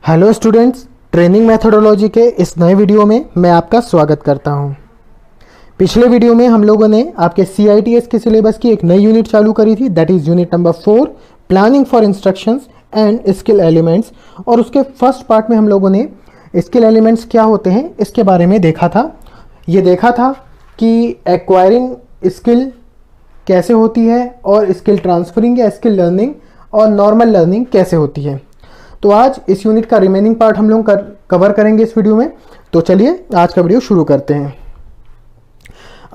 Hello students, training methodology के इस नए वीडियो में मैं आपका स्वागत करता हूं। पिछले वीडियो में हम लोगों ने आपके CITS के सिलेबस की एक नई यूनिट चालू करी थी, that is unit number 4, planning for instructions and skill elements. और उसके फर्स्ट पार्ट में हम लोगों ने स्किल एलिमेंट्स क्या होते हैं इसके बारे में देखा था। ये देखा था कि एक्वायरिंग स्किल कैसे होती है और स्किल ट्रांसफरिंग या स्किल लर्निंग और नॉर्मल लर्निंग कैसे होती है। तो आज इस यूनिट का रिमेनिंग पार्ट हम लोग कवर करेंगे इस वीडियो में। तो चलिए आज का वीडियो शुरू करते हैं।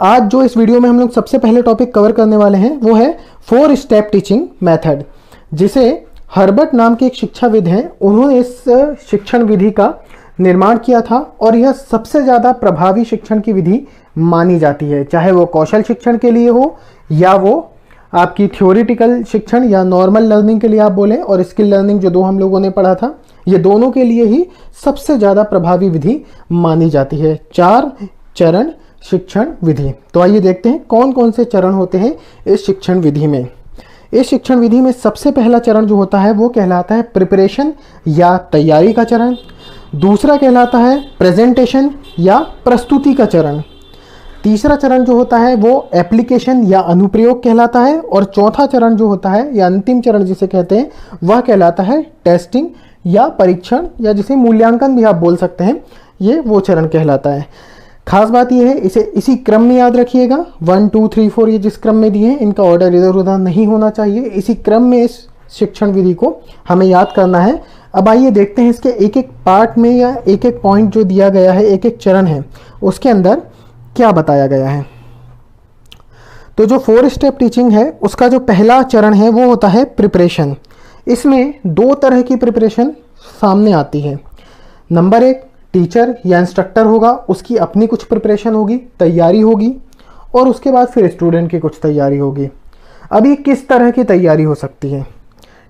आज जो इस वीडियो में हम लोग सबसे पहले टॉपिक कवर करने वाले हैं वो है 4 स्टेप टीचिंग मेथड, जिसे हर्बर्ट नाम के एक शिक्षाविद हैं, उन्होंने इस शिक्षण विधि का निर्माण किया था और यह सबसे ज़्यादा प्रभावी शिक्षण की विधि मानी जाती है, चाहे वो कौशल शिक्षण के लिए हो या वो आपकी थ्योरेटिकल शिक्षण या नॉर्मल लर्निंग के लिए आप बोलें, और स्किल लर्निंग जो दो हम लोगों ने पढ़ा था, ये दोनों के लिए ही सबसे ज़्यादा प्रभावी विधि मानी जाती है। 4 चरण शिक्षण विधि। तो आइए देखते हैं कौन कौन से चरण होते हैं इस शिक्षण विधि में। इस शिक्षण विधि में सबसे पहला चरण जो होता है वो कहलाता है प्रिपरेशन या तैयारी का चरण। दूसरा कहलाता है प्रेजेंटेशन या प्रस्तुति का चरण। तीसरा चरण जो होता है वो एप्लीकेशन या अनुप्रयोग कहलाता है। और चौथा चरण जो होता है या अंतिम चरण जिसे कहते हैं वह कहलाता है टेस्टिंग या परीक्षण, या जिसे मूल्यांकन भी आप बोल सकते हैं, ये वो चरण कहलाता है। खास बात यह है, इसे इसी क्रम में याद रखिएगा। 1 2 3 4 ये जिस क्रम में दिए हैं इनका ऑर्डर इधर उधर नहीं होना चाहिए, इसी क्रम में इस शिक्षण विधि को हमें याद करना है। अब आइए देखते हैं इसके एक एक पार्ट में या एक एक पॉइंट जो दिया गया है, एक एक चरण है, उसके अंदर क्या बताया गया है। तो जो 4 स्टेप टीचिंग है उसका जो पहला चरण है वो होता है प्रिपरेशन। इसमें 2 तरह की प्रिपरेशन सामने आती है। नंबर 1, टीचर या इंस्ट्रक्टर होगा, उसकी अपनी कुछ प्रिपरेशन होगी, तैयारी होगी, और उसके बाद फिर स्टूडेंट की कुछ तैयारी होगी। अब ये किस तरह की तैयारी हो सकती है,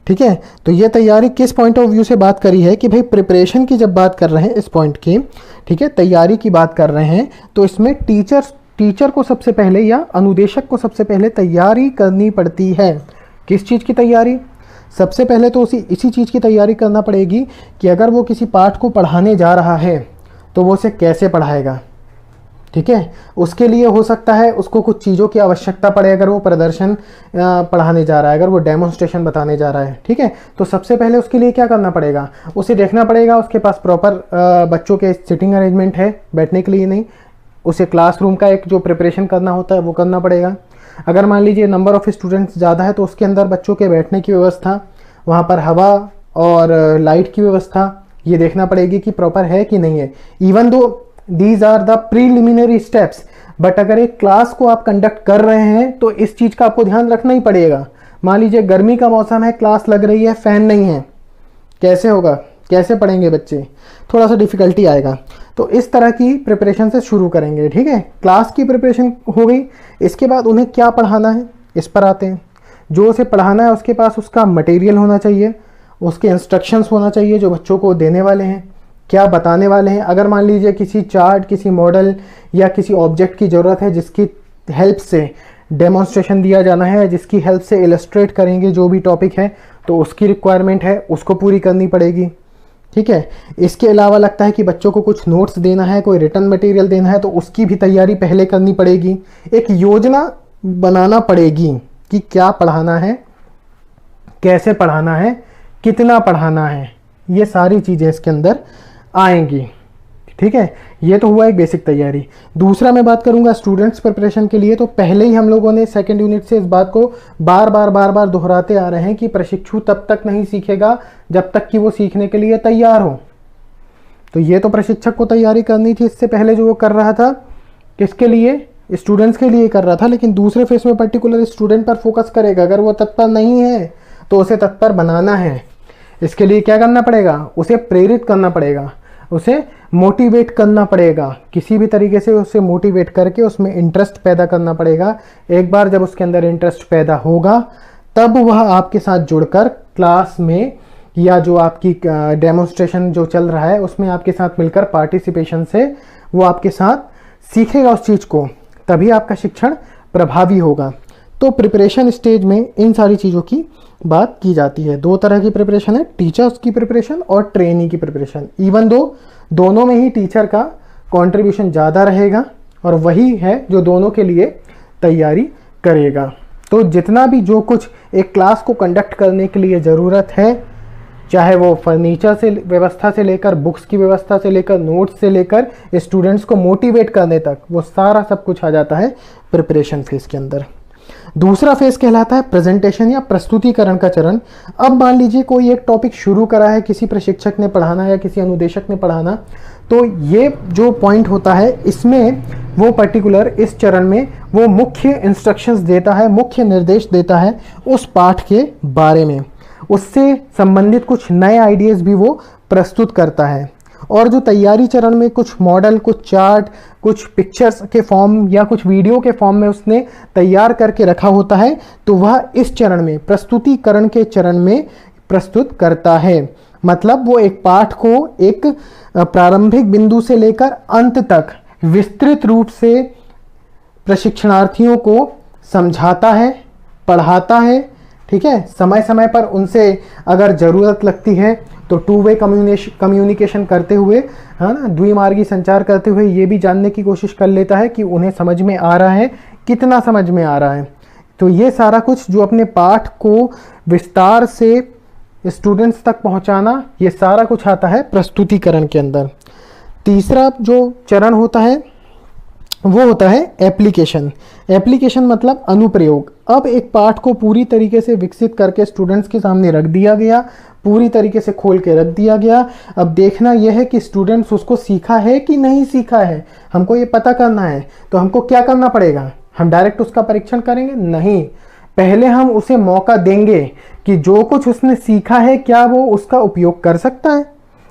ठीक है। तो ये तैयारी किस पॉइंट ऑफ व्यू से बात करी है कि भाई प्रिपरेशन की जब बात कर रहे हैं इस पॉइंट की, ठीक है, तैयारी की बात कर रहे हैं, तो इसमें टीचर को सबसे पहले या अनुदेशक को सबसे पहले तैयारी करनी पड़ती है। किस चीज़ की तैयारी? सबसे पहले तो इसी चीज़ की तैयारी करना पड़ेगी कि अगर वो किसी पाठ को पढ़ाने जा रहा है तो वो उसे कैसे पढ़ाएगा, ठीक है। उसके लिए हो सकता है उसको कुछ चीज़ों की आवश्यकता पड़े, अगर वो प्रदर्शन पढ़ाने जा रहा है, अगर वो डेमोन्स्ट्रेशन बताने जा रहा है, ठीक है। तो सबसे पहले उसके लिए क्या करना पड़ेगा, उसे देखना पड़ेगा उसके पास प्रॉपर बच्चों के सिटिंग अरेंजमेंट है, बैठने के लिए नहीं, उसे क्लासरूम का एक जो प्रिपरेशन करना होता है वो करना पड़ेगा। अगर मान लीजिए नंबर ऑफ स्टूडेंट्स ज़्यादा है तो उसके अंदर बच्चों के बैठने की व्यवस्था, वहाँ पर हवा और लाइट की व्यवस्था, ये देखना पड़ेगी कि प्रॉपर है कि नहीं है। Even though these are the preliminary steps, but अगर एक क्लास को आप कंडक्ट कर रहे हैं तो इस चीज़ का आपको ध्यान रखना ही पड़ेगा। मान लीजिए गर्मी का मौसम है, क्लास लग रही है, फैन नहीं है, कैसे होगा, कैसे पढ़ेंगे बच्चे, थोड़ा सा डिफिकल्टी आएगा। तो इस तरह की प्रिपरेशन से शुरू करेंगे, ठीक है। क्लास की प्रिपरेशन हो गई, इसके बाद उन्हें क्या पढ़ाना है इस पर आते हैं। जो उसे पढ़ाना है उसके पास उसका मटेरियल होना चाहिए, उसके इंस्ट्रक्शंस होना चाहिए जो बच्चों को देने वाले हैं, क्या बताने वाले हैं। अगर मान लीजिए किसी चार्ट, किसी मॉडल या किसी ऑब्जेक्ट की ज़रूरत है जिसकी हेल्प से डेमोन्स्ट्रेशन दिया जाना है, जिसकी हेल्प से इलस्ट्रेट करेंगे जो भी टॉपिक है, तो उसकी रिक्वायरमेंट है, उसको पूरी करनी पड़ेगी, ठीक है। इसके अलावा लगता है कि बच्चों को कुछ नोट्स देना है, कोई रिटर्न मटेरियल देना है, तो उसकी भी तैयारी पहले करनी पड़ेगी। एक योजना बनाना पड़ेगी कि क्या पढ़ाना है, कैसे पढ़ाना है, कितना पढ़ाना है, ये सारी चीज़ें इसके अंदर आएंगी, ठीक है। ये तो हुआ एक बेसिक तैयारी। दूसरा मैं बात करूंगा स्टूडेंट्स प्रिपरेशन के लिए। तो पहले ही हम लोगों ने सेकंड यूनिट से इस बात को बार बार दोहराते आ रहे हैं कि प्रशिक्षु तब तक नहीं सीखेगा जब तक कि वो सीखने के लिए तैयार हो। तो ये तो प्रशिक्षक को तैयारी करनी थी इससे पहले, जो वो कर रहा था किसके लिए, स्टूडेंट्स के लिए कर रहा था, लेकिन दूसरे फेस में पर्टिकुलर स्टूडेंट पर फोकस करेगा। अगर वो तत्पर नहीं है तो उसे तत्पर बनाना है। इसके लिए क्या करना पड़ेगा, उसे प्रेरित करना पड़ेगा, उसे मोटिवेट करना पड़ेगा, किसी भी तरीके से उसे मोटिवेट करके उसमें इंटरेस्ट पैदा करना पड़ेगा। एक बार जब उसके अंदर इंटरेस्ट पैदा होगा तब वह आपके साथ जुड़कर क्लास में या जो आपकी डेमोन्स्ट्रेशन जो चल रहा है उसमें आपके साथ मिलकर पार्टिसिपेशन से वो आपके साथ सीखेगा उस चीज़ को, तभी आपका शिक्षण प्रभावी होगा। तो प्रिपरेशन स्टेज में इन सारी चीज़ों की बात की जाती है। दो तरह की प्रिपरेशन है, टीचर्स की प्रिपरेशन और ट्रेनी की प्रिपरेशन। इवन दो दोनों में ही टीचर का कंट्रीब्यूशन ज़्यादा रहेगा और वही है जो दोनों के लिए तैयारी करेगा। तो जितना भी जो कुछ एक क्लास को कंडक्ट करने के लिए ज़रूरत है, चाहे वो फर्नीचर से व्यवस्था से लेकर, बुक्स की व्यवस्था से लेकर, नोट्स से लेकर, स्टूडेंट्स को मोटिवेट करने तक, वो सारा सब कुछ आ जाता है प्रिपरेशन फेज के अंदर। दूसरा फेज कहलाता है प्रेजेंटेशन या प्रस्तुतिकरण का चरण। अब मान लीजिए कोई एक टॉपिक शुरू करा है, किसी प्रशिक्षक ने पढ़ाना या किसी अनुदेशक ने पढ़ाना, तो ये जो पॉइंट होता है इसमें वो पर्टिकुलर इस चरण में वो मुख्य इंस्ट्रक्शंस देता है, मुख्य निर्देश देता है उस पाठ के बारे में, उससे संबंधित कुछ नए आइडियाज़ भी वो प्रस्तुत करता है। और जो तैयारी चरण में कुछ मॉडल, कुछ चार्ट, कुछ पिक्चर्स के फॉर्म या कुछ वीडियो के फॉर्म में उसने तैयार करके रखा होता है, तो वह इस चरण में, प्रस्तुतिकरण के चरण में प्रस्तुत करता है। मतलब वो एक पाठ को एक प्रारंभिक बिंदु से लेकर अंत तक विस्तृत रूप से प्रशिक्षणार्थियों को समझाता है, पढ़ाता है, ठीक है। समय समय पर उनसे अगर ज़रूरत लगती है तो टू वे कम्युनिकेशन करते हुए, है ना, द्विमार्गी संचार करते हुए ये भी जानने की कोशिश कर लेता है कि उन्हें समझ में आ रहा है, कितना समझ में आ रहा है। तो ये सारा कुछ जो अपने पाठ को विस्तार से स्टूडेंट्स तक पहुंचाना, ये सारा कुछ आता है प्रस्तुतिकरण के अंदर। तीसरा जो चरण होता है वो होता है एप्लीकेशन। एप्लीकेशन मतलब अनुप्रयोग। अब एक पाठ को पूरी तरीके से विकसित करके स्टूडेंट्स के सामने रख दिया गया, पूरी तरीके से खोल के रख दिया गया। अब देखना यह है कि स्टूडेंट्स उसको सीखा है कि नहीं सीखा है, हमको ये पता करना है। तो हमको क्या करना पड़ेगा? हम डायरेक्ट उसका परीक्षण करेंगे? नहीं, पहले हम उसे मौका देंगे कि जो कुछ उसने सीखा है क्या वो उसका उपयोग कर सकता है।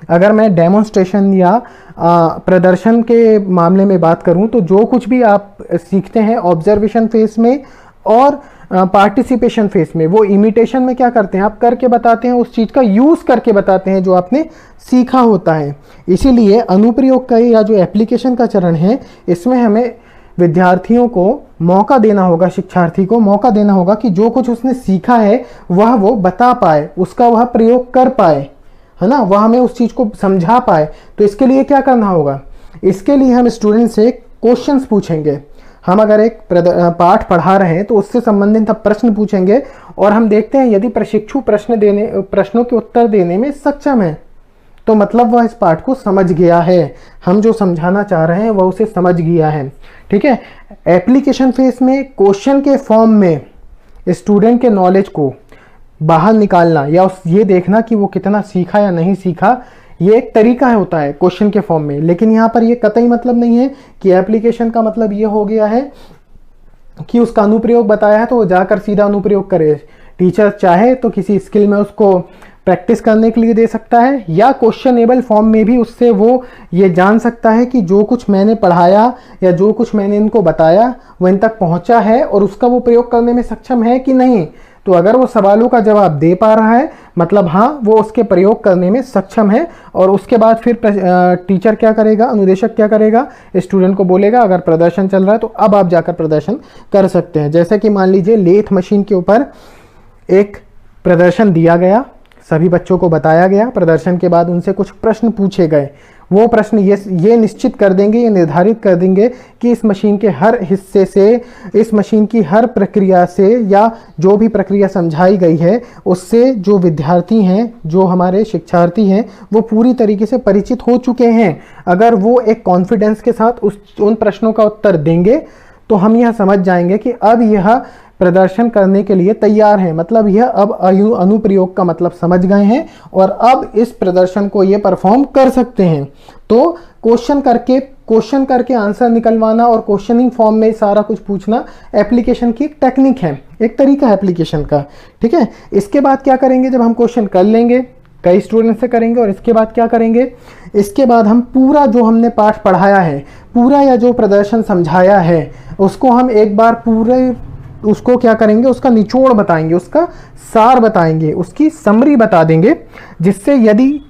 अगर मैं डेमोन्स्ट्रेशन या प्रदर्शन के मामले में बात करूं, तो जो कुछ भी आप सीखते हैं ऑब्जर्वेशन फेज में और पार्टिसिपेशन फेज में, वो इमिटेशन में क्या करते हैं, आप करके बताते हैं, उस चीज़ का यूज़ करके बताते हैं जो आपने सीखा होता है। इसीलिए अनुप्रयोग का या जो एप्लीकेशन का चरण है, इसमें हमें विद्यार्थियों को मौका देना होगा, शिक्षार्थी को मौका देना होगा कि जो कुछ उसने सीखा है वह वो बता पाए, उसका वह प्रयोग कर पाए, है ना, वह हमें उस चीज़ को समझा पाए। तो इसके लिए क्या करना होगा? इसके लिए हम स्टूडेंट से क्वेश्चंस पूछेंगे। हम अगर एक पाठ पढ़ा रहे हैं तो उससे संबंधित हम प्रश्न पूछेंगे और हम देखते हैं यदि प्रशिक्षु प्रश्नों के उत्तर देने में सक्षम है तो मतलब वह इस पाठ को समझ गया है, हम जो समझाना चाह रहे हैं वह उसे समझ गया है, ठीक है। एप्लीकेशन फेज में क्वेश्चन के फॉर्म में स्टूडेंट के नॉलेज को बाहर निकालना या ये देखना कि वो कितना सीखा या नहीं सीखा, ये एक तरीका होता है क्वेश्चन के फॉर्म में। लेकिन यहाँ पर ये कतई मतलब नहीं है कि एप्लीकेशन का मतलब ये हो गया है कि उसका अनुप्रयोग बताया है तो वो जाकर सीधा अनुप्रयोग करे। टीचर चाहे तो किसी स्किल में उसको प्रैक्टिस करने के लिए दे सकता है या क्वेश्चनेबल फॉर्म में भी उससे वो ये जान सकता है कि जो कुछ मैंने पढ़ाया या जो कुछ मैंने इनको बताया वो इन तक पहुंचा है और उसका वो प्रयोग करने में सक्षम है कि नहीं। तो अगर वो सवालों का जवाब दे पा रहा है मतलब हाँ वो उसके प्रयोग करने में सक्षम है। और उसके बाद फिर टीचर क्या करेगा, अनुदेशक क्या करेगा, स्टूडेंट को बोलेगा अगर प्रदर्शन चल रहा है तो अब आप जाकर प्रदर्शन कर सकते हैं। जैसे कि मान लीजिए लेथ मशीन के ऊपर एक प्रदर्शन दिया गया, सभी बच्चों को बताया गया, प्रदर्शन के बाद उनसे कुछ प्रश्न पूछे गए। वो प्रश्न ये निश्चित कर देंगे, ये निर्धारित कर देंगे कि इस मशीन के हर हिस्से से, इस मशीन की हर प्रक्रिया से या जो भी प्रक्रिया समझाई गई है उससे जो विद्यार्थी हैं, जो हमारे शिक्षार्थी हैं, वो पूरी तरीके से परिचित हो चुके हैं। अगर वो एक कॉन्फिडेंस के साथ उन प्रश्नों का उत्तर देंगे तो हम यह समझ जाएंगे कि अब यह प्रदर्शन करने के लिए तैयार है, मतलब यह अब अनुप्रयोग का मतलब समझ गए हैं और अब इस प्रदर्शन को ये परफॉर्म कर सकते हैं। तो क्वेश्चन करके आंसर निकलवाना और क्वेश्चनिंग फॉर्म में सारा कुछ पूछना एप्लीकेशन की एक टेक्निक है, एक तरीका है एप्लीकेशन का, ठीक है। इसके बाद क्या करेंगे, जब हम क्वेश्चन कर लेंगे, कई स्टूडेंट से करेंगे, और इसके बाद क्या करेंगे, इसके बाद हम पूरा जो हमने पाठ पढ़ाया है, पूरा या जो प्रदर्शन समझाया है, उसको हम एक बार पूरे उसको क्या करेंगे, उसका निचोड़ बताएंगे, उसका सार बताएंगे, उसकी समरी बता देंगे, जिससे यदि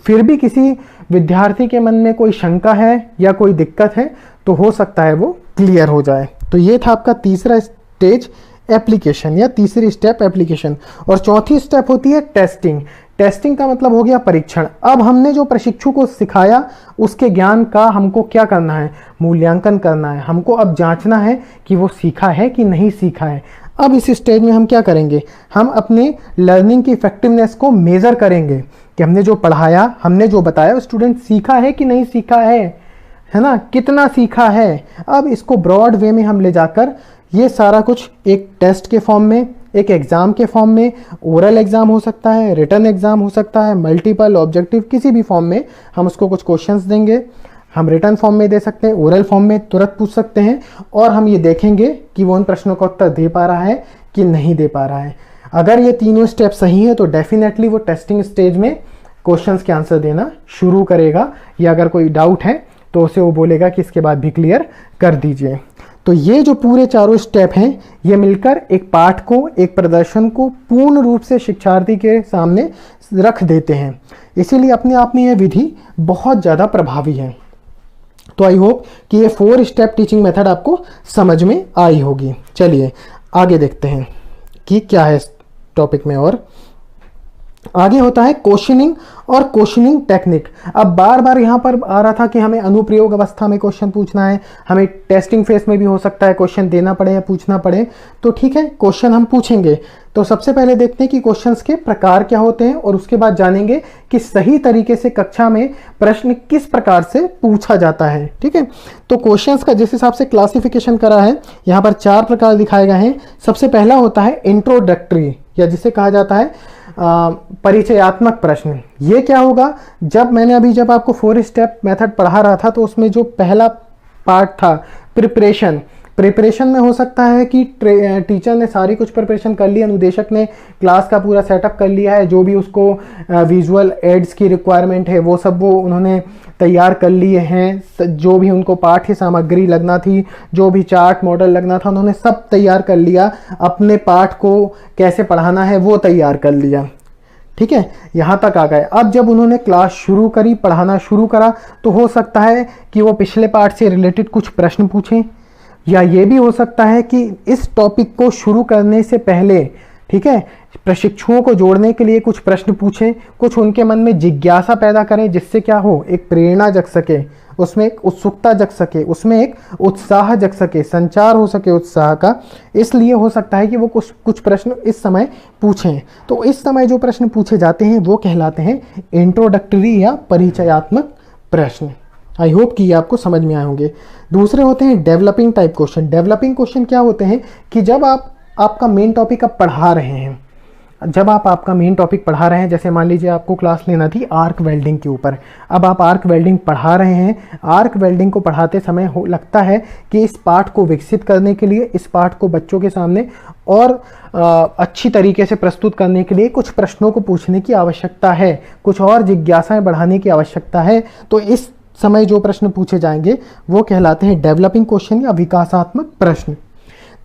फिर भी किसी विद्यार्थी के मन में कोई शंका है या कोई दिक्कत है तो हो सकता है वो क्लियर हो जाए। तो ये था आपका तीसरा स्टेज, एप्लीकेशन, या तीसरी स्टेप एप्लीकेशन, और चौथी स्टेप होती है टेस्टिंग। टेस्टिंग का मतलब हो गया परीक्षण। अब हमने जो प्रशिक्षु को सिखाया उसके ज्ञान का हमको क्या करना है, मूल्यांकन करना है। हमको अब जांचना है कि वो सीखा है कि नहीं सीखा है। अब इस स्टेज में हम क्या करेंगे, हम अपने लर्निंग की इफेक्टिवनेस को मेजर करेंगे कि हमने जो पढ़ाया, हमने जो बताया, स्टूडेंट सीखा है कि नहीं सीखा है ना, कितना सीखा है। अब इसको ब्रॉड वे में हम ले जाकर ये सारा कुछ एक टेस्ट के फॉर्म में, एक एग्ज़ाम के फॉर्म में, ओरल एग्ज़ाम हो सकता है, रिटन एग्ज़ाम हो सकता है, मल्टीपल ऑब्जेक्टिव, किसी भी फॉर्म में हम उसको कुछ क्वेश्चंस देंगे। हम रिटन फॉर्म में दे सकते हैं, ओरल फॉर्म में तुरंत पूछ सकते हैं, और हम ये देखेंगे कि वो उन प्रश्नों का उत्तर दे पा रहा है कि नहीं दे पा रहा है। अगर ये तीनों स्टेप सही है तो डेफिनेटली वो टेस्टिंग स्टेज में क्वेश्चंस के आंसर देना शुरू करेगा, या अगर कोई डाउट है तो उसे वो बोलेगा कि इसके बाद भी क्लियर कर दीजिए। तो ये जो पूरे चारों स्टेप हैं, ये मिलकर एक पाठ को, एक प्रदर्शन को पूर्ण रूप से शिक्षार्थी के सामने रख देते हैं। इसीलिए अपने आप में यह विधि बहुत ज़्यादा प्रभावी है। तो आई होप कि ये 4 स्टेप टीचिंग मेथड आपको समझ में आई होगी। चलिए आगे देखते हैं कि क्या है इस टॉपिक में। और आगे होता है क्वेश्चनिंग और क्वेश्चनिंग टेक्निक। अब बार बार यहाँ पर आ रहा था कि हमें अनुप्रयोग अवस्था में क्वेश्चन पूछना है, हमें टेस्टिंग फेस में भी हो सकता है क्वेश्चन देना पड़े या पूछना पड़े। तो ठीक है, क्वेश्चन हम पूछेंगे। तो सबसे पहले देखते हैं कि क्वेश्चंस के प्रकार क्या होते हैं, और उसके बाद जानेंगे कि सही तरीके से कक्षा में प्रश्न किस प्रकार से पूछा जाता है। ठीक है, तो क्वेश्चंस का जिस हिसाब से क्लासिफिकेशन करा है, यहाँ पर 4 प्रकार दिखाए गए हैं। सबसे पहला होता है इंट्रोडक्टरी, या जिसे कहा जाता है परिचयात्मक प्रश्न। ये क्या होगा, जब आपको 4 स्टेप मेथड पढ़ा रहा था तो उसमें जो पहला पार्ट था प्रिपरेशन में हो सकता है कि टीचर ने सारी कुछ प्रिपरेशन कर ली, अनुदेशक ने क्लास का पूरा सेटअप कर लिया है, जो भी उसको विजुअल एड्स की रिक्वायरमेंट है वो सब वो उन्होंने तैयार कर लिए हैं। जो भी उनको पाठ्य सामग्री लगना थी, जो भी चार्ट मॉडल लगना था, उन्होंने सब तैयार कर लिया। अपने पाठ को कैसे पढ़ाना है वो तैयार कर लिया। ठीक है, यहाँ तक आ गए। अब जब उन्होंने क्लास शुरू करी, पढ़ाना शुरू करा, तो हो सकता है कि वो पिछले पाठ से रिलेटेड कुछ प्रश्न पूछें, या ये भी हो सकता है कि इस टॉपिक को शुरू करने से पहले, ठीक है, प्रशिक्षुओं को जोड़ने के लिए कुछ प्रश्न पूछें, कुछ उनके मन में जिज्ञासा पैदा करें, जिससे क्या हो, एक प्रेरणा जग सके, उसमें एक उत्सुकता जग सके, उसमें एक उत्साह जग सके, संचार हो सके उत्साह का। इसलिए हो सकता है कि वो कुछ प्रश्न इस समय पूछें। तो इस समय जो प्रश्न पूछे जाते हैं वो कहलाते हैं इंट्रोडक्टरी या परिचयात्मक प्रश्न। आई होप कि ये आपको समझ में आए होंगे। दूसरे होते हैं developing type question. Developing question क्या होते हैं कि जब आपका मेन टॉपिक आप पढ़ा रहे हैं, जैसे मान लीजिए आपको क्लास लेना थी आर्क वेल्डिंग के ऊपर। अब आप आर्क वेल्डिंग पढ़ा रहे हैं। आर्क वेल्डिंग को पढ़ाते समय लगता है कि इस पाठ को विकसित करने के लिए, इस पाठ को बच्चों के सामने और अच्छी तरीके से प्रस्तुत करने के लिए कुछ प्रश्नों को पूछने की आवश्यकता है, कुछ और जिज्ञासाएं बढ़ाने की आवश्यकता है। तो इस समय जो प्रश्न पूछे जाएंगे वो कहलाते हैं डेवलपिंग क्वेश्चन या विकासात्मक प्रश्न।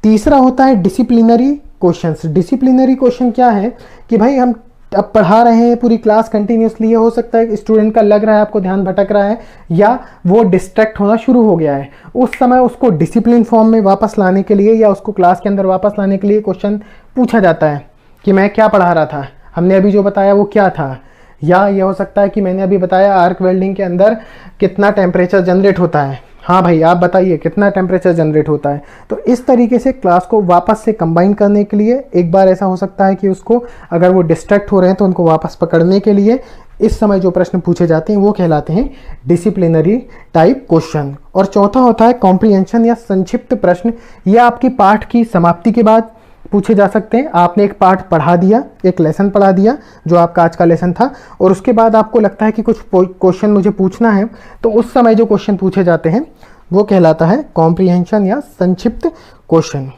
तीसरा होता है डिसिप्लिनरी क्वेश्चंस। डिसिप्लिनरी क्वेश्चन क्या है कि भाई हम अब पढ़ा रहे हैं पूरी क्लास कंटिन्यूसली, ये हो सकता है स्टूडेंट का लग रहा है आपको ध्यान भटक रहा है या वो डिस्ट्रैक्ट होना शुरू हो गया है। उस समय उसको डिसिप्लिन फॉर्म में वापस लाने के लिए या उसको क्लास के अंदर वापस लाने के लिए क्वेश्चन पूछा जाता है कि मैं क्या पढ़ा रहा था, हमने अभी जो बताया वो क्या था। या ये हो सकता है कि मैंने अभी बताया आर्क वेल्डिंग के अंदर कितना टेम्परेचर जनरेट होता है, हाँ भाई आप बताइए कितना टेम्परेचर जनरेट होता है। तो इस तरीके से क्लास को वापस से कंबाइन करने के लिए एक बार ऐसा हो सकता है कि उसको, अगर वो डिस्ट्रैक्ट हो रहे हैं तो उनको वापस पकड़ने के लिए इस समय जो प्रश्न पूछे जाते हैं वो कहलाते हैं डिसिप्लिनरी टाइप क्वेश्चन। और चौथा होता है कॉम्प्रिहेंशन या संक्षिप्त प्रश्न। ये आपकी पाठ की समाप्ति के बाद पूछे जा सकते हैं। आपने एक पाठ पढ़ा दिया, एक लेसन पढ़ा दिया जो आपका आज का लेसन था, और उसके बाद आपको लगता है कि कुछ क्वेश्चन मुझे पूछना है, तो उस समय जो क्वेश्चन पूछे जाते हैं वो कहलाता है कॉम्प्रिहेंशन या संक्षिप्त क्वेश्चन।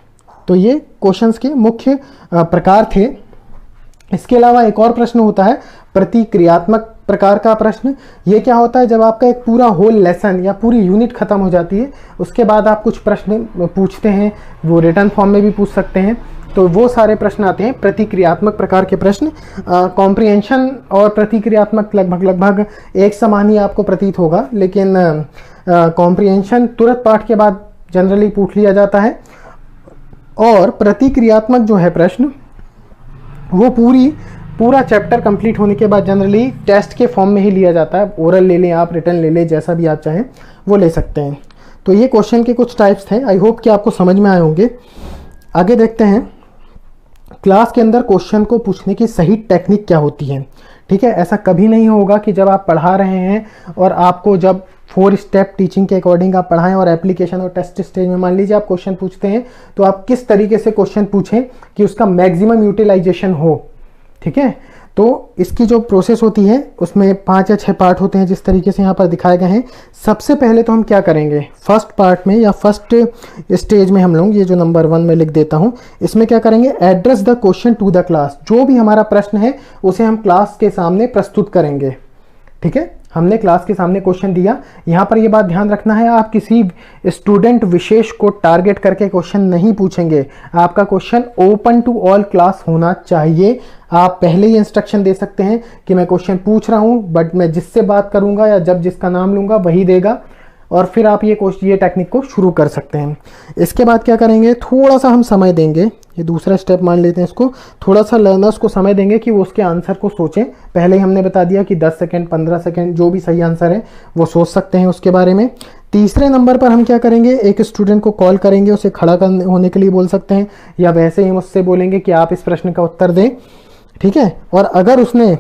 तो ये क्वेश्चंस के मुख्य प्रकार थे। इसके अलावा एक और प्रश्न होता है प्रतिक्रियात्मक प्रकार का प्रश्न। ये क्या होता है, जब आपका एक पूरा होल लेसन या पूरी यूनिट खत्म हो जाती है, उसके बाद आप कुछ प्रश्न पूछते हैं, वो रिटर्न फॉर्म में भी पूछ सकते हैं। तो वो सारे प्रश्न आते हैं प्रतिक्रियात्मक प्रकार के प्रश्न। कॉम्प्रिहेंशन और प्रतिक्रियात्मक लगभग एक समान ही आपको प्रतीत होगा, लेकिन कॉम्प्रिहेंशन तुरंत पाठ के बाद जनरली पूछ लिया जाता है, और प्रतिक्रियात्मक जो है प्रश्न वो पूरा चैप्टर कंप्लीट होने के बाद जनरली टेस्ट के फॉर्म में ही लिया जाता है। ओरल ले लें आप, रिटर्न ले लें, जैसा भी आप चाहें वो ले सकते हैं। तो ये क्वेश्चन के कुछ टाइप्स थे, आई होप कि आपको समझ में आए होंगे। आगे देखते हैं क्लास के अंदर क्वेश्चन को पूछने की सही टेक्निक क्या होती है। ठीक है, ऐसा कभी नहीं होगा कि जब आप पढ़ा रहे हैं और आपको जब 4 स्टेप टीचिंग के अकॉर्डिंग आप पढ़ाएं और एप्लीकेशन और टेस्ट स्टेज में मान लीजिए आप क्वेश्चन पूछते हैं, तो आप किस तरीके से क्वेश्चन पूछें कि उसका मैक्सिमम यूटिलाइजेशन हो। ठीक है, तो इसकी जो प्रोसेस होती है उसमें 5 या 6 पार्ट होते हैं जिस तरीके से यहाँ पर दिखाए गए हैं। सबसे पहले तो हम क्या करेंगे, फर्स्ट पार्ट में या फर्स्ट स्टेज में हम लोग ये जो नंबर 1 में लिख देता हूँ, इसमें क्या करेंगे, address the question to the class. जो भी हमारा प्रश्न है उसे हम क्लास के सामने प्रस्तुत करेंगे। ठीक है, हमने क्लास के सामने क्वेश्चन दिया। यहाँ पर ये बात ध्यान रखना है, आप किसी स्टूडेंट विशेष को टारगेट करके क्वेश्चन नहीं पूछेंगे। आपका question open to all class होना चाहिए। आप पहले ही इंस्ट्रक्शन दे सकते हैं कि मैं क्वेश्चन पूछ रहा हूँ, बट मैं जिससे बात करूंगा या जब जिसका नाम लूंगा वही देगा, और फिर आप ये टेक्निक को शुरू कर सकते हैं। इसके बाद क्या करेंगे, थोड़ा सा हम समय देंगे, ये दूसरा स्टेप मान लेते हैं इसको, थोड़ा सा लर्नर्स को समय देंगे कि वो उसके आंसर को सोचें। पहले ही हमने बता दिया कि 10 सेकंड 15 सेकंड जो भी सही आंसर है वो सोच सकते हैं उसके बारे में। तीसरे नंबर पर हम क्या करेंगे, एक स्टूडेंट को कॉल करेंगे, उसे खड़ा होने के लिए बोल सकते हैं, या वैसे ही मुझसे बोलेंगे कि आप इस प्रश्न का उत्तर दें। ठीक है, और अगर उसने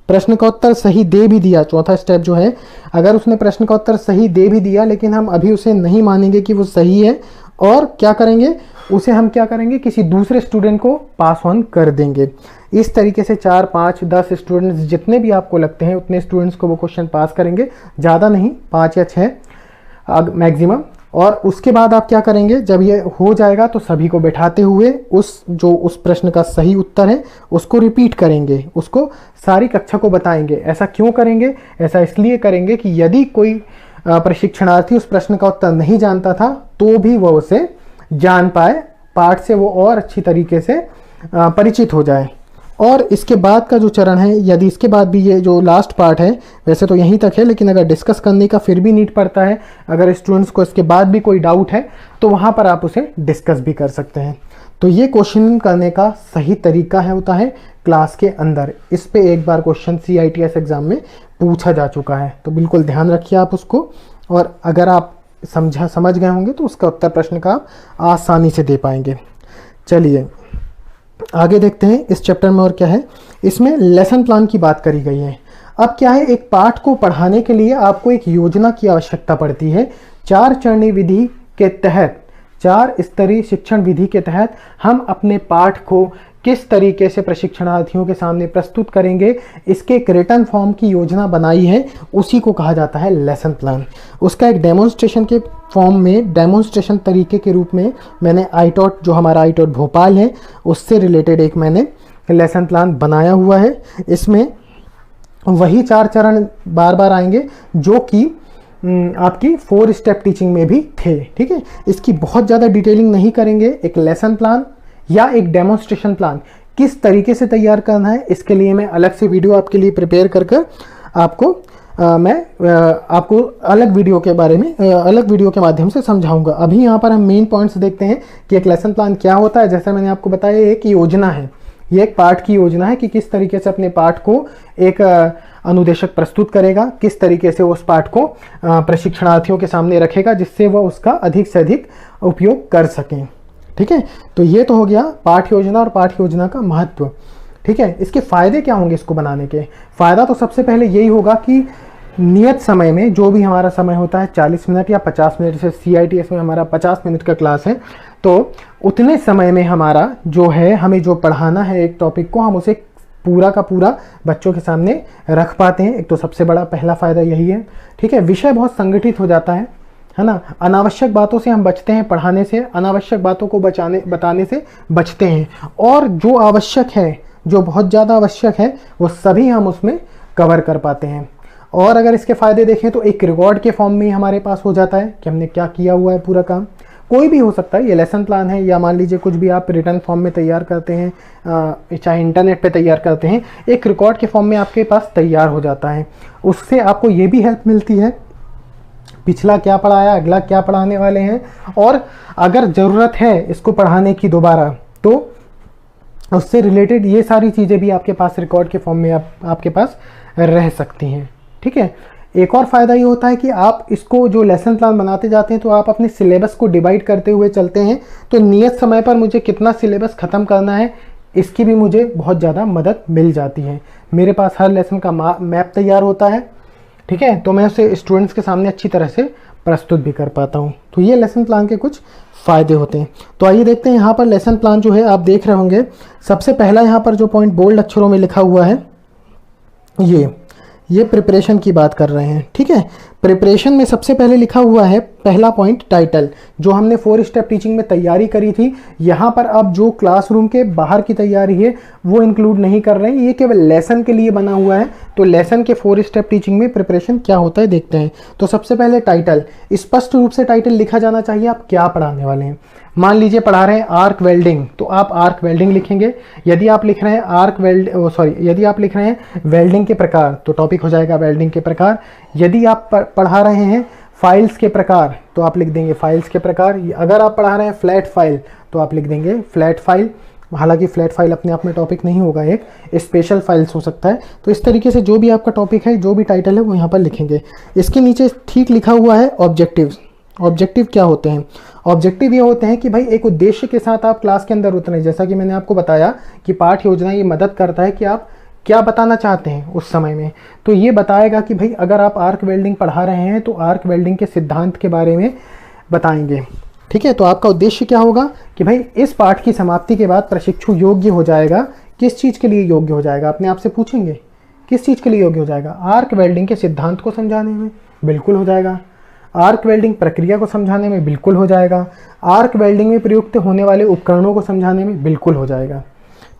प्रश्न का उत्तर सही दे भी दिया, चौथा स्टेप जो है, अगर उसने प्रश्न का उत्तर सही दे भी दिया लेकिन हम अभी उसे नहीं मानेंगे कि वो सही है, और क्या करेंगे, उसे हम क्या करेंगे, किसी दूसरे स्टूडेंट को पास ऑन कर देंगे। इस तरीके से 4, 5, 10 स्टूडेंट्स जितने भी आपको लगते हैं उतने स्टूडेंट्स को वो क्वेश्चन पास करेंगे, ज़्यादा नहीं, 5 या 6 मैक्सिमम। और उसके बाद आप क्या करेंगे, जब ये हो जाएगा तो सभी को बैठाते हुए उस प्रश्न का सही उत्तर है उसको रिपीट करेंगे, उसको सारी कक्षा को बताएंगे। ऐसा क्यों करेंगे, ऐसा इसलिए करेंगे कि यदि कोई प्रशिक्षणार्थी उस प्रश्न का उत्तर नहीं जानता था तो भी वह उसे जान पाए, पाठ से वो और अच्छी तरीके से परिचित हो जाए। और इसके बाद का जो चरण है, यदि इसके बाद भी ये जो लास्ट पार्ट है, वैसे तो यहीं तक है, लेकिन अगर डिस्कस करने का फिर भी नीड पड़ता है, अगर स्टूडेंट्स को इसके बाद भी कोई डाउट है तो वहाँ पर आप उसे डिस्कस भी कर सकते हैं। तो ये क्वेश्चन करने का सही तरीका है होता है क्लास के अंदर। इस पे एक बार क्वेश्चन CITS एग्जाम में पूछा जा चुका है, तो बिल्कुल ध्यान रखिए आप उसको, और अगर आप समझ गए होंगे तो उसका उत्तर प्रश्न का आप आसानी से दे पाएंगे। चलिए आगे देखते हैं इस चैप्टर में और क्या है। इसमें लेसन प्लान की बात करी गई है। अब क्या है, एक पाठ को पढ़ाने के लिए आपको एक योजना की आवश्यकता पड़ती है। 4 चरणीय विधि के तहत, 4 स्तरीय शिक्षण विधि के तहत हम अपने पाठ को किस तरीके से प्रशिक्षणार्थियों के सामने प्रस्तुत करेंगे, इसके एक रिटर्न फॉर्म की योजना बनाई है, उसी को कहा जाता है लेसन प्लान। उसका एक डेमोन्स्ट्रेशन के फॉर्म में, डेमोन्स्ट्रेशन तरीके के रूप में मैंने आईटॉट, जो हमारा आईटॉट भोपाल है, उससे रिलेटेड एक मैंने लेसन प्लान बनाया हुआ है। इसमें वही 4 चरण बार बार आएंगे जो कि आपकी 4 स्टेप टीचिंग में भी थे। ठीक है, इसकी बहुत ज़्यादा डिटेलिंग नहीं करेंगे। एक लेसन प्लान या एक डेमोन्स्ट्रेशन प्लान किस तरीके से तैयार करना है, इसके लिए मैं अलग से वीडियो आपके लिए प्रिपेयर कर आपको आपको अलग वीडियो के बारे में अलग वीडियो के माध्यम से समझाऊंगा। अभी यहाँ पर हम मेन पॉइंट्स देखते हैं कि एक लेसन प्लान क्या होता है। जैसे मैंने आपको बताया, एक योजना है, ये एक पाठ की योजना है कि किस तरीके से अपने पाठ को एक अनुदेशक प्रस्तुत करेगा, किस तरीके से उस पाठ को प्रशिक्षणार्थियों के सामने रखेगा जिससे वह उसका अधिक से अधिक उपयोग कर सकें। ठीक है, तो ये तो हो गया पाठ योजना और पाठ योजना का महत्व। ठीक है, इसके फायदे क्या होंगे इसको बनाने के। फायदा तो सबसे पहले यही होगा कि नियत समय में, जो भी हमारा समय होता है 40 मिनट या 50 मिनट, जैसे CITS में हमारा 50 मिनट का क्लास है, तो उतने समय में हमारा जो है, हमें जो पढ़ाना है एक टॉपिक को, हम उसे पूरा का पूरा बच्चों के सामने रख पाते हैं। एक तो सबसे बड़ा पहला फायदा यही है। ठीक है, विषय बहुत संगठित हो जाता है ना। अनावश्यक बातों से हम बचते हैं, पढ़ाने से अनावश्यक बातों को बताने से बचते हैं, और जो आवश्यक है, जो बहुत ज़्यादा आवश्यक है, वो सभी हम उसमें कवर कर पाते हैं। और अगर इसके फायदे देखें तो एक रिकॉर्ड के फॉर्म में हमारे पास हो जाता है कि हमने क्या किया हुआ है। पूरा काम कोई भी हो सकता है, ये लेसन प्लान है या मान लीजिए कुछ भी आप रिटर्न फॉर्म में तैयार करते हैं, चाहे इंटरनेट पे तैयार करते हैं, एक रिकॉर्ड के फॉर्म में आपके पास तैयार हो जाता है। उससे आपको ये भी हेल्प मिलती है पिछला क्या पढ़ाया, अगला क्या पढ़ाने वाले हैं, और अगर ज़रूरत है इसको पढ़ाने की दोबारा तो उससे रिलेटेड ये सारी चीज़ें भी आपके पास रिकॉर्ड के फॉर्म में आपके पास रह सकती हैं। ठीक है, एक और फ़ायदा ये होता है कि आप इसको जो लेसन प्लान बनाते जाते हैं तो आप अपने सिलेबस को डिवाइड करते हुए चलते हैं, तो नियत समय पर मुझे कितना सिलेबस ख़त्म करना है इसकी भी मुझे बहुत ज़्यादा मदद मिल जाती है। मेरे पास हर लेसन का मैप तैयार होता है। ठीक है, तो मैं उसे स्टूडेंट्स के सामने अच्छी तरह से प्रस्तुत भी कर पाता हूँ। तो ये लेसन प्लान के कुछ फ़ायदे होते हैं। तो आइए देखते हैं यहाँ पर लेसन प्लान जो है आप देख रहे होंगे। सबसे पहला यहाँ पर जो पॉइंट बोल्ड अक्षरों में लिखा हुआ है ये प्रिपरेशन की बात कर रहे हैं। ठीक है, प्रिपरेशन में सबसे पहले लिखा हुआ है पहला पॉइंट टाइटल, जो हमने 4 स्टेप टीचिंग में तैयारी करी थी। यहाँ पर अब जो क्लासरूम के बाहर की तैयारी है वो इंक्लूड नहीं कर रहे हैं, ये केवल लेसन के लिए बना हुआ है। तो लेसन के 4 स्टेप टीचिंग में प्रिपरेशन क्या होता है देखते हैं। तो सबसे पहले टाइटल, स्पष्ट रूप से टाइटल लिखा जाना चाहिए आप क्या पढ़ाने वाले हैं। मान लीजिए पढ़ा रहे हैं आर्क वेल्डिंग, तो आप आर्क वेल्डिंग लिखेंगे। यदि आप लिख रहे हैं यदि आप लिख रहे हैं वेल्डिंग के प्रकार तो टॉपिक हो जाएगा वेल्डिंग के प्रकार। यदि आप पढ़ा रहे हैं फाइल्स के प्रकार तो आप लिख देंगे फाइल्स के प्रकार। अगर आप पढ़ा रहे हैं फ्लैट फाइल तो आप लिख देंगे फ्लैट फाइल। हालांकि फ्लैट फाइल अपने आप में टॉपिक नहीं होगा, एक स्पेशल फाइल्स हो सकता है। तो इस तरीके से जो भी आपका टॉपिक है, जो भी टाइटल है वो यहाँ पर लिखेंगे। इसके नीचे ठीक लिखा हुआ है ऑब्जेक्टिव्स। ऑब्जेक्टिव क्या होते हैं? ऑब्जेक्टिव ये होते हैं कि भाई एक उद्देश्य के साथ आप क्लास के अंदर उतरें। जैसा कि मैंने आपको बताया कि पाठ योजना ये मदद करता है कि आप क्या बताना चाहते हैं उस समय में। तो ये बताएगा कि भाई अगर आप आर्क वेल्डिंग पढ़ा रहे हैं तो आर्क वेल्डिंग के सिद्धांत के बारे में बताएंगे। ठीक है, तो आपका उद्देश्य क्या होगा कि भाई इस पाठ की समाप्ति के बाद प्रशिक्षु योग्य हो जाएगा। किस चीज़ के लिए योग्य हो जाएगा? अपने आप से पूछेंगे किस चीज़ के लिए योग्य हो जाएगा? आर्क वेल्डिंग के सिद्धांत को समझाने में बिल्कुल हो जाएगा। आर्क वेल्डिंग प्रक्रिया को समझाने में बिल्कुल हो जाएगा। आर्क वेल्डिंग में प्रयुक्त होने वाले उपकरणों को समझाने में बिल्कुल हो जाएगा।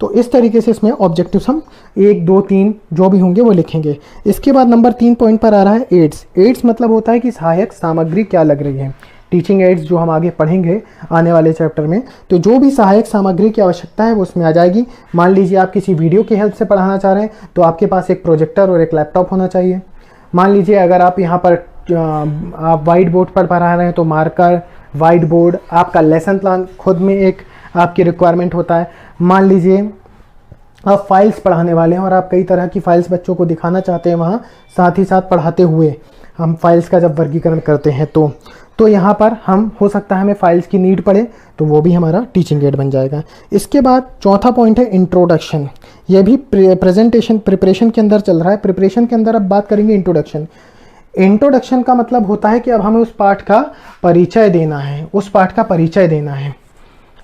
तो इस तरीके से इसमें ऑब्जेक्टिव्स हम 1, 2, 3 जो भी होंगे वो लिखेंगे। इसके बाद नंबर 3 पॉइंट पर आ रहा है एड्स। एड्स मतलब होता है कि सहायक सामग्री क्या लग रही है। टीचिंग एड्स जो हम आगे पढ़ेंगे आने वाले चैप्टर में, तो जो भी सहायक सामग्री की आवश्यकता है वो उसमें आ जाएगी। मान लीजिए आप किसी वीडियो की हेल्प से पढ़ाना चाह रहे हैं तो आपके पास एक प्रोजेक्टर और एक लैपटॉप होना चाहिए। मान लीजिए अगर आप यहाँ पर आप वाइट बोर्ड पर पढ़ा रहे हैं तो मार्कर, वाइट बोर्ड, आपका लेसन प्लान खुद में एक आपकी रिक्वायरमेंट होता है। मान लीजिए आप फाइल्स पढ़ाने वाले हैं और आप कई तरह की फाइल्स बच्चों को दिखाना चाहते हैं वहाँ, साथ ही साथ पढ़ाते हुए हम फाइल्स का जब वर्गीकरण करते हैं तो यहाँ पर हम हो सकता है हमें फाइल्स की नीड पड़े तो वो भी हमारा टीचिंग एड बन जाएगा। इसके बाद चौथा पॉइंट है इंट्रोडक्शन। ये भी प्रेजेंटेशन प्रिपरेशन के अंदर चल रहा है। प्रिपरेशन के अंदर अब बात करेंगे इंट्रोडक्शन। इंट्रोडक्शन का मतलब होता है कि अब हमें उस पाठ का परिचय देना है, उस पाठ का परिचय देना है।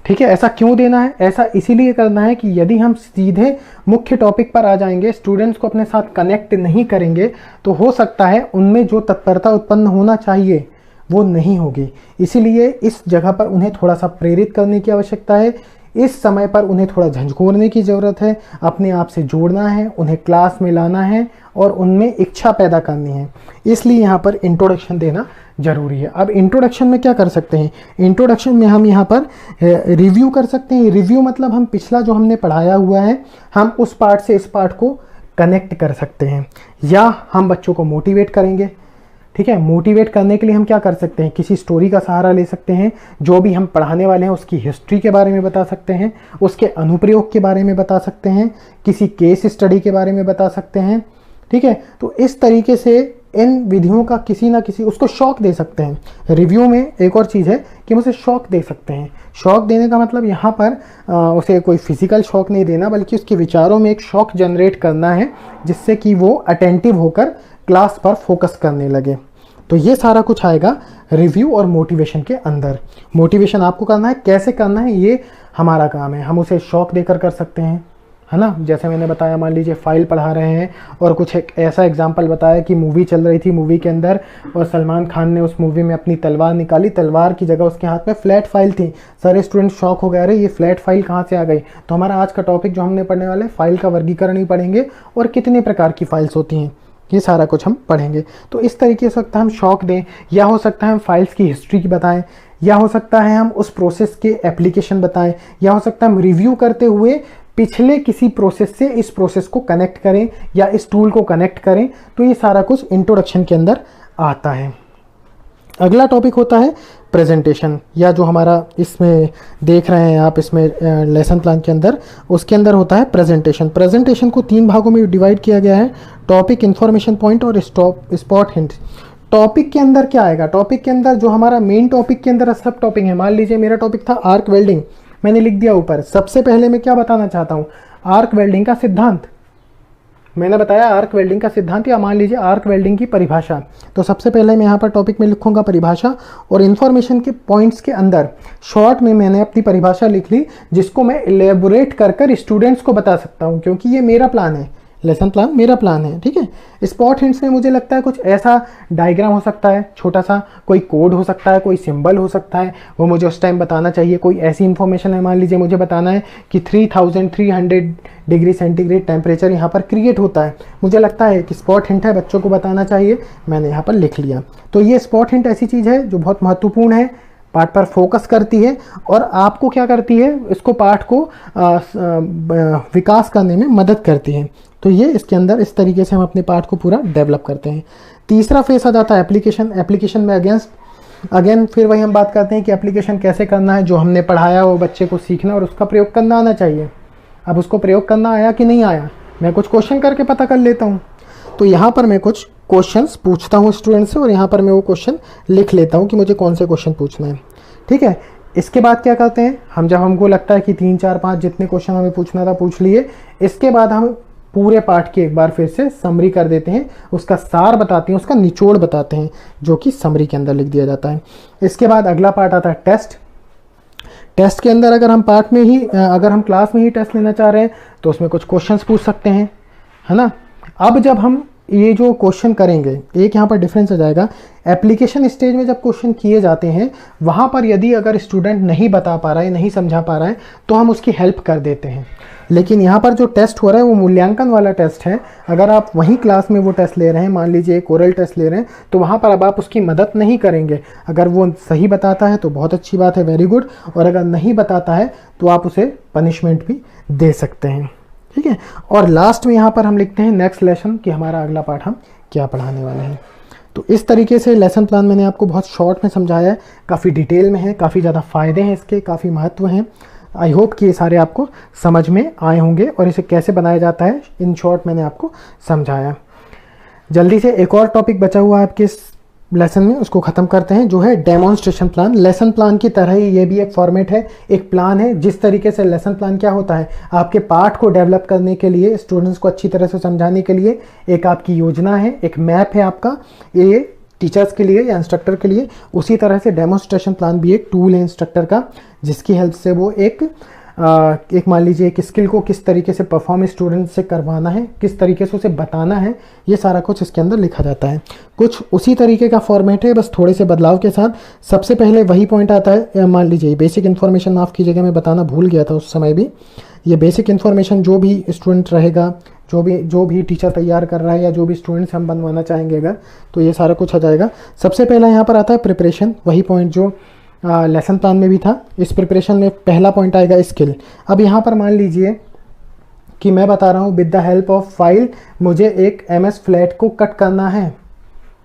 ठीक है, ऐसा क्यों देना है? ऐसा इसीलिए करना है कि यदि हम सीधे मुख्य टॉपिक पर आ जाएंगे, स्टूडेंट्स को अपने साथ कनेक्ट नहीं करेंगे तो हो सकता है उनमें जो तत्परता उत्पन्न होना चाहिए वो नहीं होगी। इसीलिए इस जगह पर उन्हें थोड़ा सा प्रेरित करने की आवश्यकता है। इस समय पर उन्हें थोड़ा झंझोरने की ज़रूरत है, अपने आप से जोड़ना है, उन्हें क्लास में लाना है और उनमें इच्छा पैदा करनी है। इसलिए यहाँ पर इंट्रोडक्शन देना ज़रूरी है। अब इंट्रोडक्शन में क्या कर सकते हैं? इंट्रोडक्शन में हम यहाँ पर रिव्यू कर सकते हैं। रिव्यू मतलब हम पिछला जो हमने पढ़ाया हुआ है हम उस पार्ट से इस पार्ट को कनेक्ट कर सकते हैं, या हम बच्चों को मोटिवेट करेंगे। ठीक है, मोटिवेट करने के लिए हम क्या कर सकते हैं? किसी स्टोरी का सहारा ले सकते हैं। जो भी हम पढ़ाने वाले हैं उसकी हिस्ट्री के बारे में बता सकते हैं, उसके अनुप्रयोग के बारे में बता सकते हैं, किसी केस स्टडी के बारे में बता सकते हैं। ठीक है, तो इस तरीके से इन विधियों का किसी ना किसी उसको शौक दे सकते हैं। रिव्यू में एक और चीज़ है कि हम उसे शौक दे सकते हैं। शौक देने का मतलब यहाँ पर उसे कोई फिजिकल शौक नहीं देना, बल्कि उसके विचारों में एक शौक जनरेट करना है जिससे कि वो अटेंटिव होकर क्लास पर फोकस करने लगे। तो ये सारा कुछ आएगा रिव्यू और मोटिवेशन के अंदर। मोटिवेशन आपको करना है, कैसे करना है ये हमारा काम है। हम उसे शौक देकर कर सकते हैं, है ना। जैसे मैंने बताया, मान लीजिए फाइल पढ़ा रहे हैं और कुछ एक ऐसा एग्जांपल बताया कि मूवी चल रही थी, मूवी के अंदर और सलमान खान ने उस मूवी में अपनी तलवार निकाली, तलवार की जगह उसके हाथ में फ्लैट फाइल थी। सारे स्टूडेंट शौक हो गए, अरे ये फ्लैट फाइल कहाँ से आ गई। तो हमारा आज का टॉपिक जो हमने पढ़ने वाले फाइल का वर्गीकरण ही पढ़ेंगे और कितने प्रकार की फाइल्स होती हैं, ये सारा कुछ हम पढ़ेंगे। तो इस तरीके से हो सकता है हम शौक दें, या हो सकता है हम फाइल्स की हिस्ट्री की बताएं, या हो सकता है हम उस प्रोसेस के एप्लीकेशन बताएं, या हो सकता है हम रिव्यू करते हुए पिछले किसी प्रोसेस से इस प्रोसेस को कनेक्ट करें या इस टूल को कनेक्ट करें। तो ये सारा कुछ इंट्रोडक्शन के अंदर आता है। अगला टॉपिक होता है प्रेजेंटेशन, या जो हमारा इसमें देख रहे हैं आप इसमें लेसन प्लान के अंदर, उसके अंदर होता है प्रेजेंटेशन। प्रेजेंटेशन को 3 भागों में डिवाइड किया गया है, टॉपिक, इन्फॉर्मेशन पॉइंट और स्पॉट हिंट। टॉपिक के अंदर क्या आएगा, टॉपिक के अंदर जो हमारा मेन टॉपिक के अंदर सब टॉपिक है। मान लीजिए मेरा टॉपिक था आर्क वेल्डिंग, मैंने लिख दिया ऊपर। सबसे पहले मैं क्या बताना चाहता हूँ, आर्क वेल्डिंग का सिद्धांत। मैंने बताया आर्क वेल्डिंग का सिद्धांत, या मान लीजिए आर्क वेल्डिंग की परिभाषा। तो सबसे पहले मैं यहाँ पर टॉपिक में लिखूंगा परिभाषा, और इन्फॉर्मेशन के पॉइंट्स के अंदर शॉर्ट में मैंने अपनी परिभाषा लिख ली, जिसको मैं इलेबोरेट कर स्टूडेंट्स को बता सकता हूँ, क्योंकि ये मेरा प्लान है, लेसन प्लान मेरा प्लान है, ठीक है। स्पॉट हिंट्स में मुझे लगता है कुछ ऐसा डायग्राम हो सकता है छोटा सा, कोई कोड हो सकता है, कोई सिंबल हो सकता है, वो मुझे उस टाइम बताना चाहिए। कोई ऐसी इन्फॉर्मेशन है, मान लीजिए मुझे बताना है कि 3300 डिग्री सेंटीग्रेड टेम्परेचर यहाँ पर क्रिएट होता है, मुझे लगता है कि स्पॉट हिंट है, बच्चों को बताना चाहिए, मैंने यहाँ पर लिख लिया। तो ये स्पॉट हिंट ऐसी चीज़ है जो बहुत महत्वपूर्ण है, पाठ पर फोकस करती है, और आपको क्या करती है, इसको पाठ को विकास करने में मदद करती है। तो ये इसके अंदर इस तरीके से हम अपने पाठ को पूरा डेवलप करते हैं। तीसरा फेस आ जाता है एप्लीकेशन। एप्लीकेशन में अगेन फिर वही हम बात करते हैं कि एप्लीकेशन कैसे करना है, जो हमने पढ़ाया वो बच्चे को सीखना और उसका प्रयोग करना आना चाहिए। अब उसको प्रयोग करना आया कि नहीं आया, मैं कुछ क्वेश्चन करके पता कर लेता हूँ। तो यहाँ पर मैं कुछ क्वेश्चंस पूछता हूँ स्टूडेंट से, और यहाँ पर मैं वो क्वेश्चन लिख लेता हूँ कि मुझे कौन से क्वेश्चन पूछना है, ठीक है। इसके बाद क्या करते हैं हम, जब हमको लगता है कि 3 4 5 जितने क्वेश्चन हमें पूछना था पूछ लिए, इसके बाद हम पूरे पाठ की एक बार फिर से समरी कर देते हैं, उसका सार बताते हैं, उसका निचोड़ बताते हैं, जो कि समरी के अंदर लिख दिया जाता है। इसके बाद अगला पार्ट आता है टेस्ट। टेस्ट के अंदर अगर हम पार्ट में ही अगर हम क्लास में ही टेस्ट लेना चाह रहे हैं तो उसमें कुछ क्वेश्चंस पूछ सकते हैं, है ना। अब जब हम ये जो क्वेश्चन करेंगे, एक यहाँ पर डिफरेंस आ जाएगा। एप्लीकेशन स्टेज में जब क्वेश्चन किए जाते हैं, वहाँ पर यदि अगर स्टूडेंट नहीं बता पा रहा है, नहीं समझा पा रहा है, तो हम उसकी हेल्प कर देते हैं। लेकिन यहाँ पर जो टेस्ट हो रहा है वो मूल्यांकन वाला टेस्ट है। अगर आप वहीं क्लास में वो टेस्ट ले रहे हैं, मान लीजिए एक ओरल टेस्ट ले रहे हैं, तो वहाँ पर अब आप उसकी मदद नहीं करेंगे। अगर वो सही बताता है तो बहुत अच्छी बात है, वेरी गुड, और अगर नहीं बताता है तो आप उसे पनिशमेंट भी दे सकते हैं, ठीक है। और लास्ट में यहाँ पर हम लिखते हैं नेक्स्ट लेसन, कि हमारा अगला पाठ हम क्या पढ़ाने वाले हैं। तो इस तरीके से लेसन प्लान मैंने आपको बहुत शॉर्ट में समझाया है, काफ़ी डिटेल में है, काफ़ी ज़्यादा फ़ायदे हैं इसके, काफ़ी महत्व हैं। आई होप कि ये सारे आपको समझ में आए होंगे, और इसे कैसे बनाया जाता है इन शॉर्ट मैंने आपको समझाया। जल्दी से एक और टॉपिक बचा हुआ है आपके इस लेसन में, उसको ख़त्म करते हैं, जो है डेमोन्स्ट्रेशन प्लान। लेसन प्लान की तरह ही ये भी एक फॉर्मेट है, एक प्लान है। जिस तरीके से लेसन प्लान क्या होता है, आपके पाठ को डेवलप करने के लिए, स्टूडेंट्स को अच्छी तरह से समझाने के लिए एक आपकी योजना है, एक मैप है आपका, ये टीचर्स के लिए या इंस्ट्रक्टर के लिए। उसी तरह से डेमोन्स्ट्रेशन प्लान भी एक टूल है इंस्ट्रक्टर का, जिसकी हेल्प से वो एक मान लीजिए एक स्किल को किस तरीके से परफॉर्म स्टूडेंट से करवाना है, किस तरीके से उसे बताना है, ये सारा कुछ इसके अंदर लिखा जाता है। कुछ उसी तरीके का फॉर्मेट है, बस थोड़े से बदलाव के साथ। सबसे पहले वही पॉइंट आता है, मान लीजिए बेसिक इन्फॉर्मेशन, माफ़ कीजिएगा मैं बताना भूल गया था उस समय भी। ये बेसिक इन्फॉर्मेशन जो भी स्टूडेंट रहेगा, जो भी टीचर तैयार कर रहा है, या जो भी स्टूडेंट्स हम बनवाना चाहेंगे अगर, तो ये सारा कुछ आ जाएगा। सबसे पहला यहाँ पर आता है प्रिपरेशन, वही पॉइंट जो लेसन प्लान में भी था। इस प्रिपरेशन में पहला पॉइंट आएगा स्किल। अब यहाँ पर मान लीजिए कि मैं बता रहा हूँ with the help of file मुझे एक MS फ्लैट को कट करना है,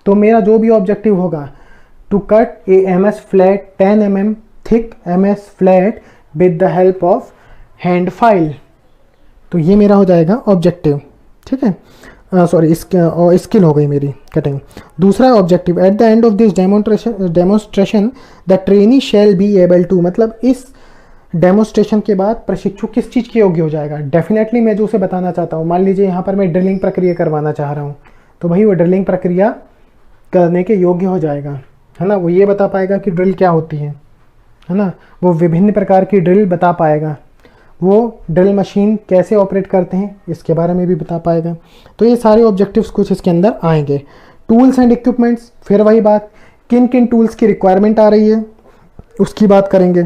तो मेरा जो भी ऑब्जेक्टिव होगा, to cut a MS flat 10 mm thick MS flat with the help of hand file, तो ये मेरा हो जाएगा ऑब्जेक्टिव, ठीक है। सॉरी, स्किल हो गई मेरी कटिंग। दूसरा objective, at the end of this demonstration the trainee shall be able to, मतलब इस डेमोन्स्ट्रेशन के बाद प्रशिक्षु किस चीज़ के योग्य हो जाएगा। डेफिनेटली मैं जो उसे बताना चाहता हूँ, मान लीजिए यहाँ पर मैं ड्रिलिंग प्रक्रिया करवाना चाह रहा हूँ, तो भाई वो ड्रिलिंग प्रक्रिया करने के योग्य हो जाएगा, है ना। वो ये बता पाएगा कि ड्रिल क्या होती है ना। वो विभिन्न प्रकार की ड्रिल बता पाएगा, वो ड्रिल मशीन कैसे ऑपरेट करते हैं इसके बारे में भी बता पाएगा। तो ये सारे ऑब्जेक्टिव्स कुछ इसके अंदर आएंगे। टूल्स एंड इक्विपमेंट्स, फिर वही बात, किन किन टूल्स की रिक्वायरमेंट आ रही है उसकी बात करेंगे।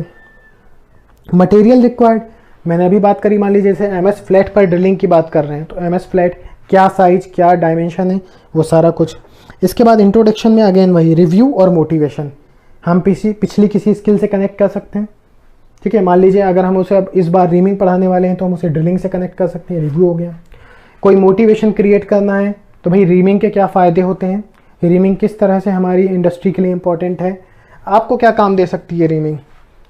मटेरियल रिक्वायर्ड, मैंने अभी बात करी, मान लीजिए जैसे MS फ्लैट पर ड्रिलिंग की बात कर रहे हैं, तो MS फ्लैट क्या साइज, क्या डायमेंशन है, वो सारा कुछ। इसके बाद इंट्रोडक्शन में अगेन वही रिव्यू और मोटिवेशन, हम पिछली किसी स्किल से कनेक्ट कर सकते हैं, ठीक है। मान लीजिए अगर हम उसे अब इस बार रीमिंग पढ़ाने वाले हैं तो हम उसे ड्रिलिंग से कनेक्ट कर सकते हैं, रिव्यू हो गया। कोई मोटिवेशन क्रिएट करना है तो भाई रीमिंग के क्या फ़ायदे होते हैं, कि रीमिंग किस तरह से हमारी इंडस्ट्री के लिए इम्पॉर्टेंट है, आपको क्या काम दे सकती है रीमिंग,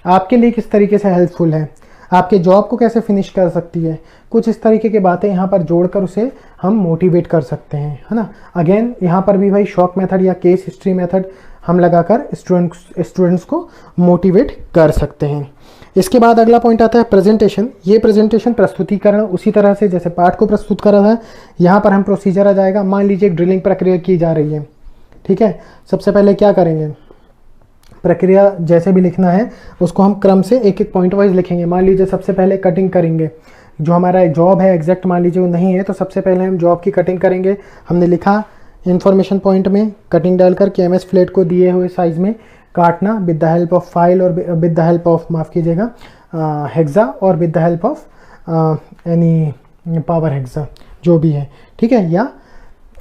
आपके लिए किस तरीके से हेल्पफुल है, आपके जॉब को कैसे फिनिश कर सकती है, कुछ इस तरीके की बातें यहाँ पर जोड़कर उसे हम मोटिवेट कर सकते हैं, है ना। अगेन यहाँ पर भी भाई शॉक मेथड या केस हिस्ट्री मेथड हम लगाकर स्टूडेंट्स को मोटिवेट कर सकते हैं। इसके बाद अगला पॉइंट आता है प्रेजेंटेशन। ये प्रेजेंटेशन प्रस्तुतिकरण उसी तरह से जैसे पाठ को प्रस्तुत करा था, यहाँ पर हम प्रोसीजर आ जाएगा। मान लीजिए एक ड्रिलिंग प्रक्रिया की जा रही है, ठीक है। सबसे पहले क्या करेंगे, प्रक्रिया जैसे भी लिखना है उसको हम क्रम से एक एक पॉइंट वाइज लिखेंगे। मान लीजिए सबसे पहले कटिंग करेंगे, जो हमारा जॉब है एग्जैक्ट मान लीजिए वो नहीं है, तो सबसे पहले हम जॉब की कटिंग करेंगे। हमने लिखा इन्फॉर्मेशन पॉइंट में कटिंग डालकर कि एमएस फ्लैट को दिए हुए साइज में काटना with the help of file और विद द हेल्प ऑफ माफ़ कीजिएगा हेक्सा और with the help of any power hexa जो भी है, ठीक है, या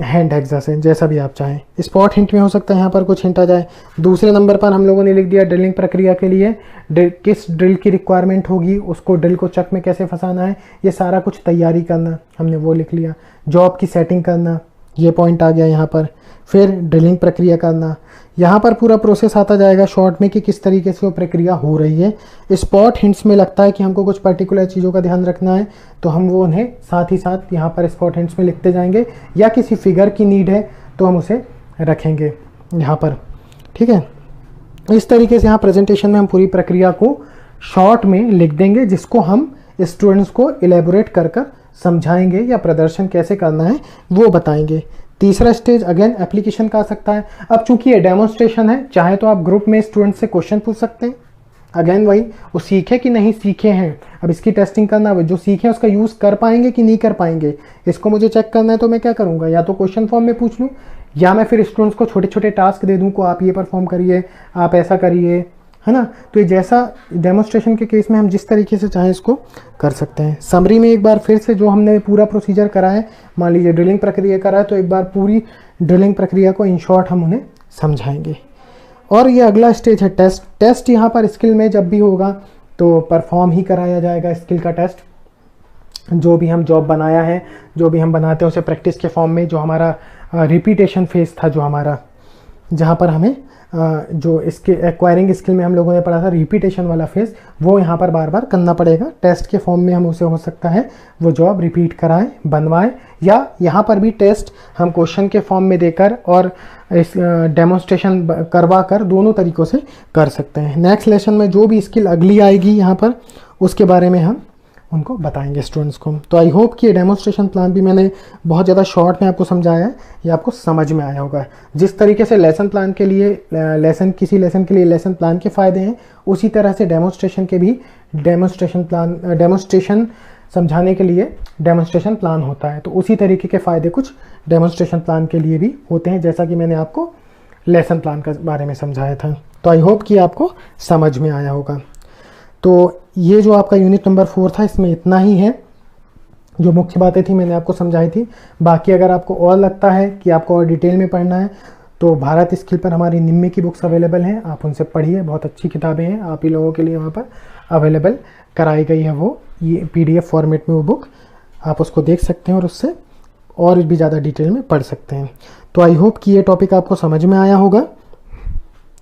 हैंड हेक्सा से, जैसा भी आप चाहें। स्पॉट हिंट में हो सकता है यहाँ पर कुछ हिंट आ जाए। दूसरे नंबर पर हम लोगों ने लिख दिया ड्रिलिंग प्रक्रिया के लिए किस ड्रिल की रिक्वायरमेंट होगी, उसको ड्रिल को चक में कैसे फंसाना है, ये सारा कुछ तैयारी करना, हमने वो लिख लिया। जॉब की सेटिंग करना, ये पॉइंट आ गया यहाँ पर। फिर ड्रिलिंग प्रक्रिया करना, यहाँ पर पूरा प्रोसेस आता जाएगा शॉर्ट में कि किस तरीके से वो प्रक्रिया हो रही है। स्पॉट हिंट्स में लगता है कि हमको कुछ पर्टिकुलर चीज़ों का ध्यान रखना है, तो हम वो उन्हें साथ ही साथ यहाँ पर स्पॉट हिंट्स में लिखते जाएंगे, या किसी फिगर की नीड है तो हम उसे रखेंगे यहाँ पर, ठीक है। इस तरीके से यहाँ प्रेजेंटेशन में हम पूरी प्रक्रिया को शॉर्ट में लिख देंगे, जिसको हम स्टूडेंट्स को इलेबोरेट कर कर समझाएंगे या प्रदर्शन कैसे करना है वो बताएंगे। तीसरा स्टेज अगेन एप्लीकेशन का आ सकता है। अब चूंकि ये डेमोन्स्ट्रेशन है, चाहे तो आप ग्रुप में स्टूडेंट से क्वेश्चन पूछ सकते हैं, अगेन वही वो सीखे कि नहीं सीखे हैं, अब इसकी टेस्टिंग करना है, जो सीखे उसका यूज़ कर पाएंगे कि नहीं कर पाएंगे, इसको मुझे चेक करना है। तो मैं क्या करूँगा, या तो क्वेश्चन फॉर्म में पूछ लूँ, या मैं फिर स्टूडेंट्स को छोटे छोटे टास्क दे दूँ को आप ये परफॉर्म करिए, आप ऐसा करिए, है ना। तो ये जैसा डेमोन्स्ट्रेशन के केस में हम जिस तरीके से चाहें इसको कर सकते हैं। समरी में एक बार फिर से जो हमने पूरा प्रोसीजर करा है, मान लीजिए ड्रिलिंग प्रक्रिया करा है, तो एक बार पूरी ड्रिलिंग प्रक्रिया को इन शॉर्ट हम उन्हें समझाएंगे। और ये अगला स्टेज है टेस्ट। टेस्ट यहाँ पर स्किल में जब भी होगा तो परफॉर्म ही कराया जाएगा स्किल का टेस्ट। जो भी हम जॉब बनाया है, जो भी हम बनाते हैं उसे प्रैक्टिस के फॉर्म में, जो हमारा रिपीटेशन फेज था, जो हमारा जहाँ पर हमें जो इसके एक्वायरिंग स्किल में हम लोगों ने पढ़ा था रिपीटेशन वाला फेज, वो यहाँ पर बार बार करना पड़ेगा। टेस्ट के फॉर्म में हम उसे हो सकता है वो जॉब रिपीट कराएं, बनवाएं, या यहाँ पर भी टेस्ट हम क्वेश्चन के फॉर्म में देकर और इस डेमोन्स्ट्रेशन करवा कर दोनों तरीक़ों से कर सकते हैं। नेक्स्ट लेसन में जो भी स्किल अगली आएगी यहाँ पर उसके बारे में हम उनको बताएंगे स्टूडेंट्स को। तो आई होप कि ये डेमोन्स्ट्रेशन प्लान भी मैंने बहुत ज़्यादा शॉर्ट में आपको समझाया है, ये आपको समझ में आया होगा। जिस तरीके से लेसन प्लान के लिए किसी लेसन के लिए लेसन प्लान के फ़ायदे हैं, उसी तरह से डेमोन्स्ट्रेशन के भी डेमोन्स्ट्रेशन समझाने के लिए डेमोन्स्ट्रेशन प्लान होता है। तो उसी तरीके के फ़ायदे कुछ डेमोन्स्ट्रेशन प्लान के लिए भी होते हैं, जैसा कि मैंने आपको लेसन प्लान के बारे में समझाया था। तो आई होप कि आपको समझ में आया होगा। तो ये जो आपका यूनिट नंबर 4 था, इसमें इतना ही है। जो मुख्य बातें थी मैंने आपको समझाई थी। बाकी अगर आपको और लगता है कि आपको और डिटेल में पढ़ना है तो भारत स्किल पर हमारी निम्मे की बुक्स अवेलेबल हैं, आप उनसे पढ़िए, बहुत अच्छी किताबें हैं, आप ही लोगों के लिए वहाँ पर अवेलेबल कराई गई है। वो ये PDF फॉर्मेट में वो बुक, आप उसको देख सकते हैं और उससे और भी ज़्यादा डिटेल में पढ़ सकते हैं। तो आई होप कि ये टॉपिक आपको समझ में आया होगा,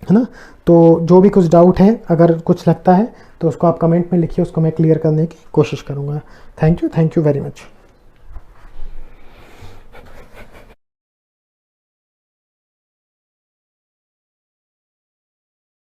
है ना। तो जो भी कुछ डाउट है, अगर कुछ लगता है तो उसको आप कमेंट में लिखिए, उसको मैं क्लियर करने की कोशिश करूँगा। Thank you very much.